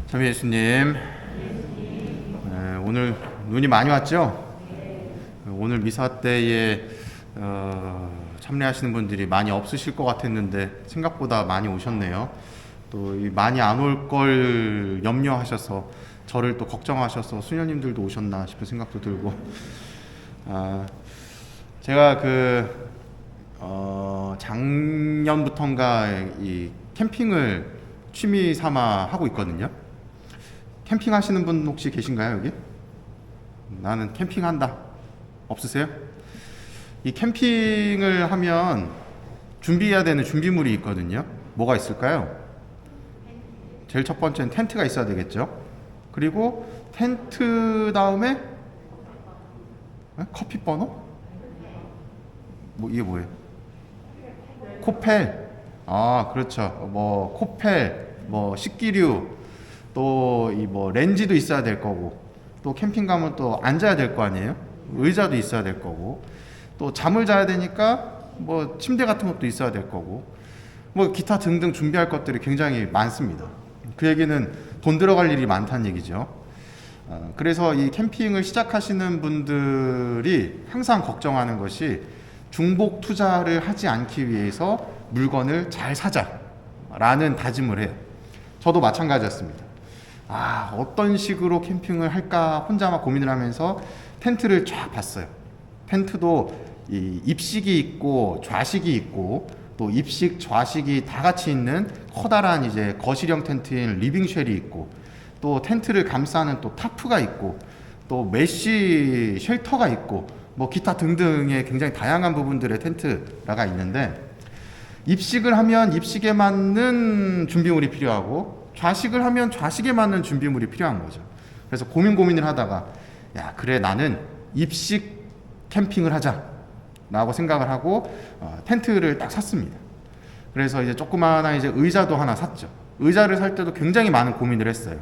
참 예수님, 오늘 눈이 많이 왔죠? 오늘 미사 때에 참여하시는 분들이 많이 없으실 것 같았는데 생각보다 많이 오셨네요. 또 많이 안 올 걸 염려하셔서 저를 또 걱정하셔서 수녀님들도 오셨나 싶은 생각도 들고, 제가 작년부터인가 이 캠핑을 취미 삼아 하고 있거든요. 캠핑 하시는 분 혹시 계신가요, 여기? 나는 캠핑한다. 없으세요? 이 캠핑을 하면 준비해야 되는 준비물이 있거든요. 뭐가 있을까요? 제일 첫 번째는 텐트가 있어야 되겠죠. 그리고 텐트 다음에 커피 버너? 이게 뭐예요? 코펠. 그렇죠. 코펠, 식기류, 또 렌지도 있어야 될 거고, 또 캠핑 가면 또 앉아야 될 거 아니에요? 의자도 있어야 될 거고, 또 잠을 자야 되니까 침대 같은 것도 있어야 될 거고, 기타 등등 준비할 것들이 굉장히 많습니다. 그 얘기는 돈 들어갈 일이 많다는 얘기죠. 그래서 이 캠핑을 시작하시는 분들이 항상 걱정하는 것이 중복 투자를 하지 않기 위해서 물건을 잘 사자라는 다짐을 해요. 저도 마찬가지였습니다. 어떤 식으로 캠핑을 할까 혼자 막 고민을 하면서 텐트를 쫙 봤어요. 텐트도 이 입식이 있고 좌식이 있고, 또 입식, 좌식이 다 같이 있는 커다란 이제 거실형 텐트인 리빙쉘이 있고, 또 텐트를 감싸는 또 타프가 있고, 또 메쉬 쉘터가 있고, 기타 등등의 굉장히 다양한 부분들의 텐트가 있는데, 입식을 하면 입식에 맞는 준비물이 필요하고, 좌식을 하면 좌식에 맞는 준비물이 필요한 거죠. 그래서 고민을 하다가 그래, 나는 입식 캠핑을 하자 라고 생각을 하고 텐트를 딱 샀습니다. 그래서 이제 조그마한 이제 의자도 하나 샀죠. 의자를 살 때도 굉장히 많은 고민을 했어요.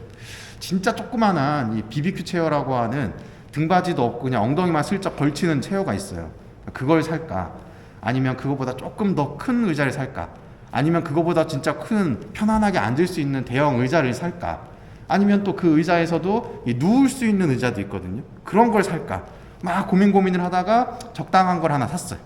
진짜 조그마한 이 BBQ 체어라고 하는 등받이도 없고 그냥 엉덩이만 슬쩍 걸치는 체어가 있어요. 그걸 살까? 아니면 그거보다 조금 더 큰 의자를 살까? 아니면 그거보다 진짜 큰 편안하게 앉을 수 있는 대형 의자를 살까? 아니면 또 그 의자에서도 누울 수 있는 의자도 있거든요. 그런 걸 살까? 막 고민을 하다가 적당한 걸 하나 샀어요.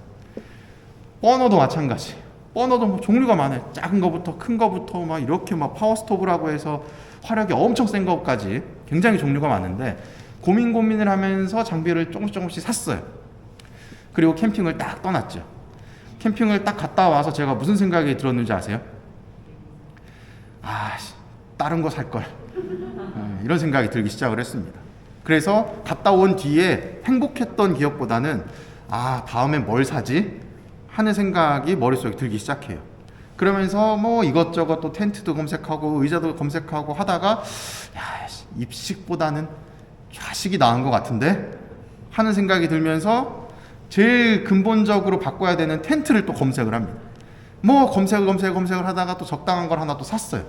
버너도 마찬가지. 버너도 종류가 많아요. 작은 거부터 큰 거부터 이렇게 파워스토브라고 해서 화력이 엄청 센 것까지 굉장히 종류가 많은데, 고민을 하면서 장비를 조금씩 샀어요. 그리고 캠핑을 딱 떠났죠. 캠핑을 딱 갔다 와서 제가 무슨 생각이 들었는지 아세요? 다른 거 살 걸. 이런 생각이 들기 시작을 했습니다. 그래서 갔다 온 뒤에 행복했던 기억보다는 다음에 뭘 사지? 하는 생각이 머릿속에 들기 시작해요. 그러면서 이것저것 또 텐트도 검색하고 의자도 검색하고 하다가 입식보다는 좌식이 나은 것 같은데? 하는 생각이 들면서 제일 근본적으로 바꿔야 되는 텐트를 또 검색을 합니다. 검색을 하다가 또 적당한 걸 하나 또 샀어요.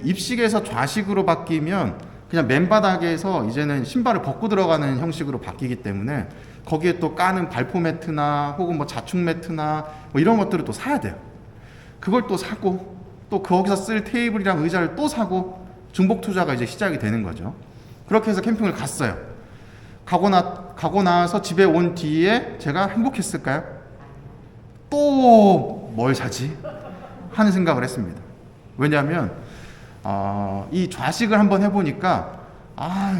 입식에서 좌식으로 바뀌면 그냥 맨바닥에서 이제는 신발을 벗고 들어가는 형식으로 바뀌기 때문에 거기에 또 까는 발포 매트나 혹은 자축 매트나 이런 것들을 또 사야 돼요. 그걸 또 사고, 또 거기서 쓸 테이블이랑 의자를 또 사고, 중복 투자가 이제 시작이 되는 거죠. 그렇게 해서 캠핑을 갔어요. 가고 나서 집에 온 뒤에 제가 행복했을까요? 또 뭘 사지? 하는 생각을 했습니다. 왜냐하면 이 좌식을 한번 해보니까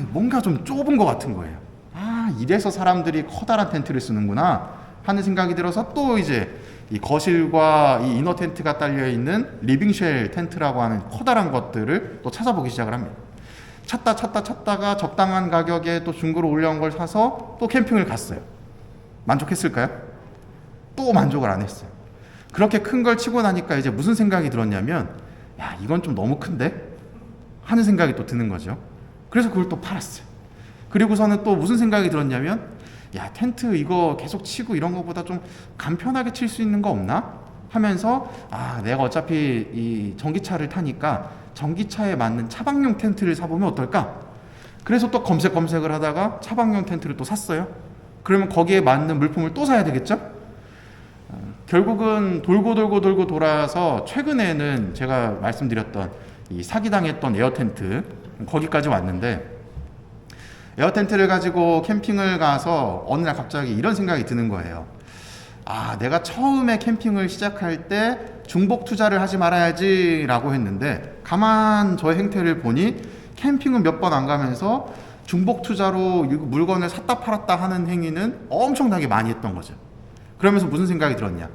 뭔가 좀 좁은 것 같은 거예요. 이래서 사람들이 커다란 텐트를 쓰는구나 하는 생각이 들어서, 또 이제 이 거실과 이 이너 텐트가 딸려있는 리빙쉘 텐트라고 하는 커다란 것들을 또 찾아보기 시작을 합니다. 찾다가 적당한 가격에 또 중고로 올려온 걸 사서 또 캠핑을 갔어요. 만족했을까요? 또 만족을 안 했어요. 그렇게 큰 걸 치고 나니까 이제 무슨 생각이 들었냐면, 이건 좀 너무 큰데? 하는 생각이 또 드는 거죠. 그래서 그걸 또 팔았어요. 그리고서는 또 무슨 생각이 들었냐면, 텐트 이거 계속 치고 이런 거보다 좀 간편하게 칠 수 있는 거 없나? 하면서 내가 어차피 이 전기차를 타니까 전기차에 맞는 차박용 텐트를 사보면 어떨까? 그래서 또 검색을 하다가 차박용 텐트를 또 샀어요. 그러면 거기에 맞는 물품을 또 사야 되겠죠? 결국은 돌고 돌아서 최근에는 제가 말씀드렸던 이 사기당했던 에어텐트, 거기까지 왔는데, 에어텐트를 가지고 캠핑을 가서 어느 날 갑자기 이런 생각이 드는 거예요. 아, 내가 처음에 캠핑을 시작할 때 중복 투자를 하지 말아야지 라고 했는데, 가만 저의 행태를 보니 캠핑은 몇 번 안 가면서 중복 투자로 물건을 샀다 팔았다 하는 행위는 엄청나게 많이 했던 거죠. 그러면서 무슨 생각이 들었냐.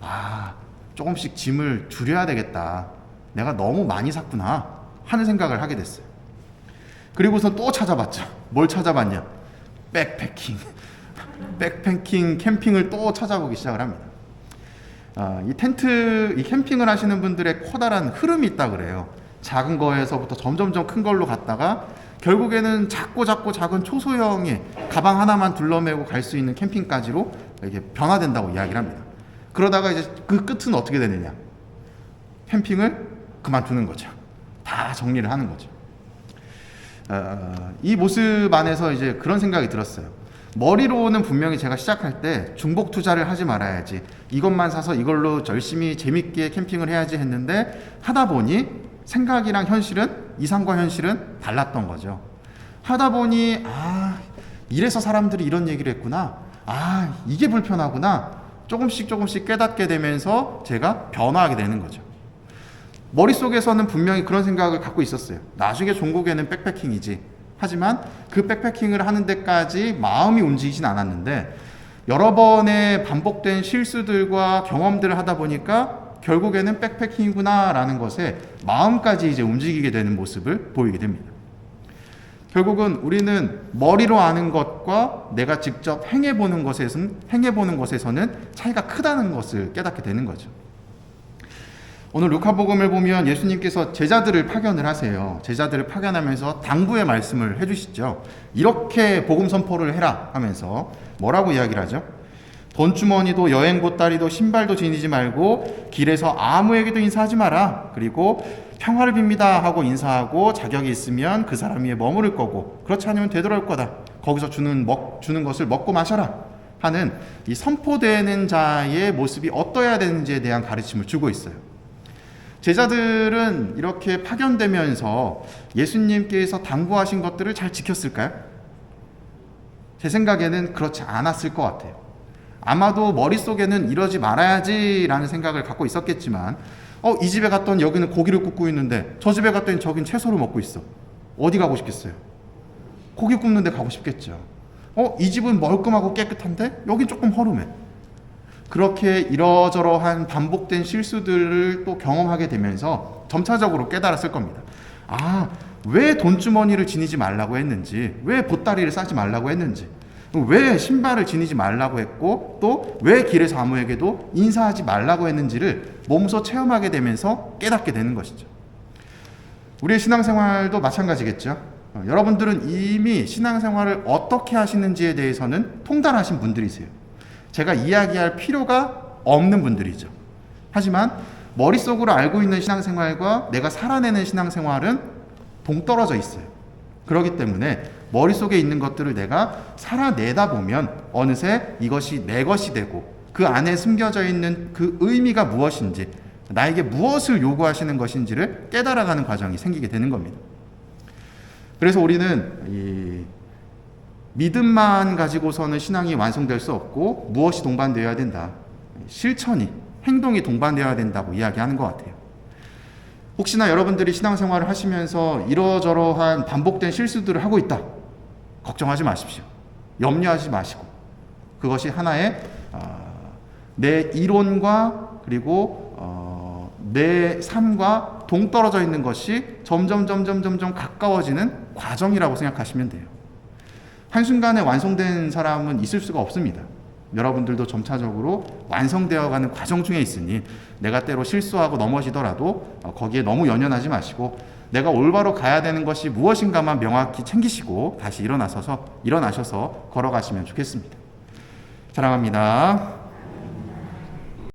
아, 조금씩 짐을 줄여야 되겠다. 내가 너무 많이 샀구나 하는 생각을 하게 됐어요. 그리고서 또 찾아봤죠. 뭘 찾아봤냐. 백패킹. 백패킹 캠핑을 또 찾아보기 시작을 합니다. 이 캠핑을 하시는 분들의 커다란 흐름이 있다 그래요. 작은 거에서부터 점점점 큰 걸로 갔다가 결국에는 작고 작은 초소형의 가방 하나만 둘러매고 갈 수 있는 캠핑까지로 이렇게 변화된다고 이야기를 합니다. 그러다가 이제 그 끝은 어떻게 되느냐. 캠핑을 그만두는 거죠. 다 정리를 하는 거죠. 이 모습 안에서 이제 그런 생각이 들었어요. 머리로는 분명히 제가 시작할 때 중복 투자를 하지 말아야지, 이것만 사서 이걸로 열심히 재밌게 캠핑을 해야지 했는데, 하다 보니 생각이랑 현실은, 이상과 현실은 달랐던 거죠. 하다 보니 이래서 사람들이 이런 얘기를 했구나, 이게 불편하구나, 조금씩 깨닫게 되면서 제가 변화하게 되는 거죠. 머릿속에서는 분명히 그런 생각을 갖고 있었어요. 나중에 종국에는 백패킹이지. 하지만 그 백패킹을 하는 데까지 마음이 움직이진 않았는데, 여러 번의 반복된 실수들과 경험들을 하다 보니까 결국에는 백패킹이구나 라는 것에 마음까지 이제 움직이게 되는 모습을 보이게 됩니다. 결국은 우리는 머리로 아는 것과 내가 직접 행해보는 것에서는 차이가 크다는 것을 깨닫게 되는 거죠. 오늘 루카복음을 보면 예수님께서 제자들을 파견을 하세요. 제자들을 파견하면서 당부의 말씀을 해주시죠. 이렇게 복음 선포를 해라 하면서 뭐라고 이야기를 하죠? 돈주머니도 여행 보따리도 신발도 지니지 말고 길에서 아무에게도 인사하지 마라. 그리고 평화를 빕니다 하고 인사하고 자격이 있으면 그 사람 위에 머무를 거고, 그렇지 않으면 되돌아올 거다. 거기서 주는 것을 먹고 마셔라 하는 이 선포되는 자의 모습이 어떠해야 되는지에 대한 가르침을 주고 있어요. 제자들은 이렇게 파견되면서 예수님께서 당부하신 것들을 잘 지켰을까요? 제 생각에는 그렇지 않았을 것 같아요. 아마도 머릿속에는 이러지 말아야지 라는 생각을 갖고 있었겠지만, 이 집에 갔더니 여기는 고기를 굽고 있는데 저 집에 갔더니 저긴 채소를 먹고 있어. 어디 가고 싶겠어요? 고기 굽는 데 가고 싶겠죠. 이 집은 멀끔하고 깨끗한데 여긴 조금 허름해. 그렇게 이러저러한 반복된 실수들을 또 경험하게 되면서 점차적으로 깨달았을 겁니다. 왜 돈주머니를 지니지 말라고 했는지, 왜 보따리를 싸지 말라고 했는지, 왜 신발을 지니지 말라고 했고, 또 왜 길에서 아무에게도 인사하지 말라고 했는지를 몸소 체험하게 되면서 깨닫게 되는 것이죠. 우리의 신앙생활도 마찬가지겠죠. 여러분들은 이미 신앙생활을 어떻게 하시는지에 대해서는 통달하신 분들이세요. 제가 이야기할 필요가 없는 분들이죠. 하지만 머릿속으로 알고 있는 신앙생활과 내가 살아내는 신앙생활은 동떨어져 있어요. 그렇기 때문에 머릿속에 있는 것들을 내가 살아내다 보면 어느새 이것이 내 것이 되고, 그 안에 숨겨져 있는 그 의미가 무엇인지, 나에게 무엇을 요구하시는 것인지를 깨달아가는 과정이 생기게 되는 겁니다. 그래서 우리는 이 믿음만 가지고서는 신앙이 완성될 수 없고, 무엇이 동반되어야 된다. 실천이, 행동이 동반되어야 된다고 이야기하는 것 같아요. 혹시나 여러분들이 신앙생활을 하시면서 이러저러한 반복된 실수들을 하고 있다. 걱정하지 마십시오. 염려하지 마시고, 그것이 하나의 내 이론과 그리고 내 삶과 동떨어져 있는 것이 점점 가까워지는 과정이라고 생각하시면 돼요. 한순간에 완성된 사람은 있을 수가 없습니다. 여러분들도 점차적으로 완성되어가는 과정 중에 있으니, 내가 때로 실수하고 넘어지더라도 거기에 너무 연연하지 마시고, 내가 올바로 가야 되는 것이 무엇인가만 명확히 챙기시고 다시 일어나셔서 걸어가시면 좋겠습니다. 사랑합니다.